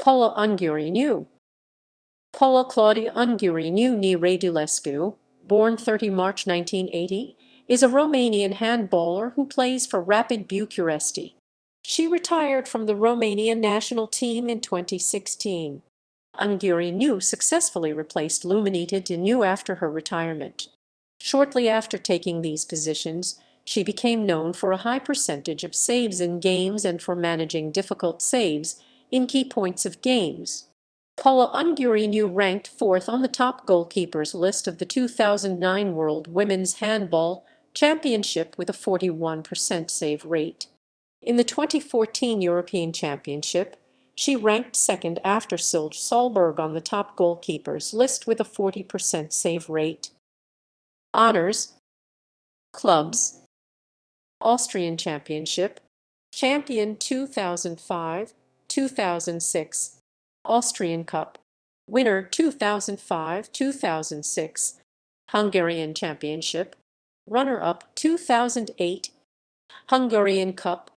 Paula Ungureanu. Paula-Claudia Ungureanu née Rădulescu, born 30 March 1980, is a Romanian handballer who plays for Rapid București. She retired from the Romanian national team in 2016. Ungureanu successfully replaced Luminița Dinu after her retirement. Shortly after taking these positions, she became known for a high percentage of saves in games and for managing difficult saves in key points of games. Paula Ungureanu ranked fourth on the top goalkeepers list of the 2009 World Women's Handball Championship with a 41% save rate. In the 2014 European Championship, she ranked second after Silje Solberg on the top goalkeepers list with a 40% save rate. Honors: Clubs, Austrian Championship, Champion 2005, 2006, Austrian Cup, Winner 2005, 2006, Hungarian Championship, Runner-up 2008, Hungarian Cup,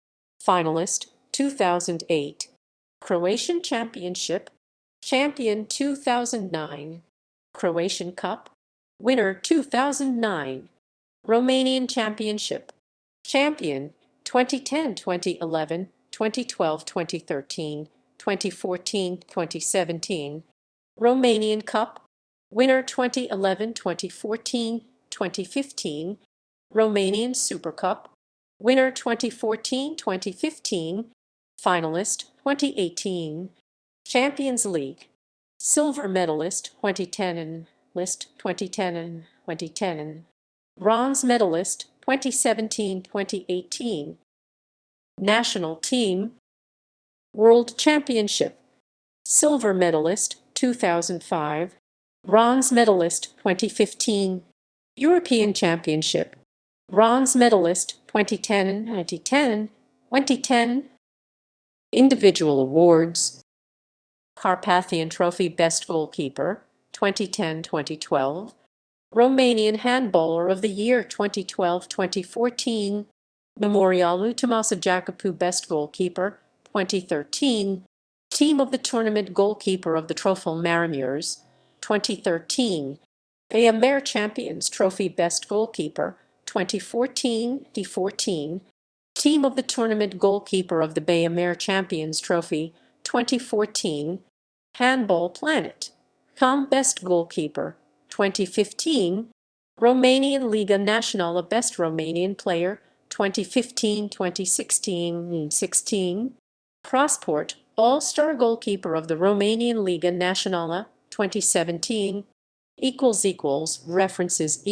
Finalist 2008, Croatian Championship, Champion 2009, Croatian Cup, Winner 2009, Romanian Championship, Champion 2010, 2011, 2012, 2013, 2014, 2017, Romanian Cup, Winner 2011, 2014, 2015, Romanian Super Cup, Winner 2014, 2015, Finalist 2018, Champions League, Silver Medalist 2010, List 2010, 2010, Bronze Medalist 2017, 2018, National Team, World Championship, Silver Medalist 2005, Bronze Medalist 2015, European Championship, Bronze Medalist 2010, 2010, 2010. Individual awards: Carpathian Trophy Best Goalkeeper 2010-2012, Romanian Handballer of the Year 2012-2014, Memorialul Tomasa Jacopu Best Goalkeeper 2013, Team of the Tournament Goalkeeper of the Troful Maramiers 2013, BM Champions Trophy Best Goalkeeper 2014-14, Team of the Tournament Goalkeeper of the BM Champions Trophy 2014, Handball Planet Com Best Goalkeeper 2015, Romanian Liga Națională Best Romanian Player 2015-2016, Crossport All-Star Goalkeeper of the Romanian Liga Națională 2017, References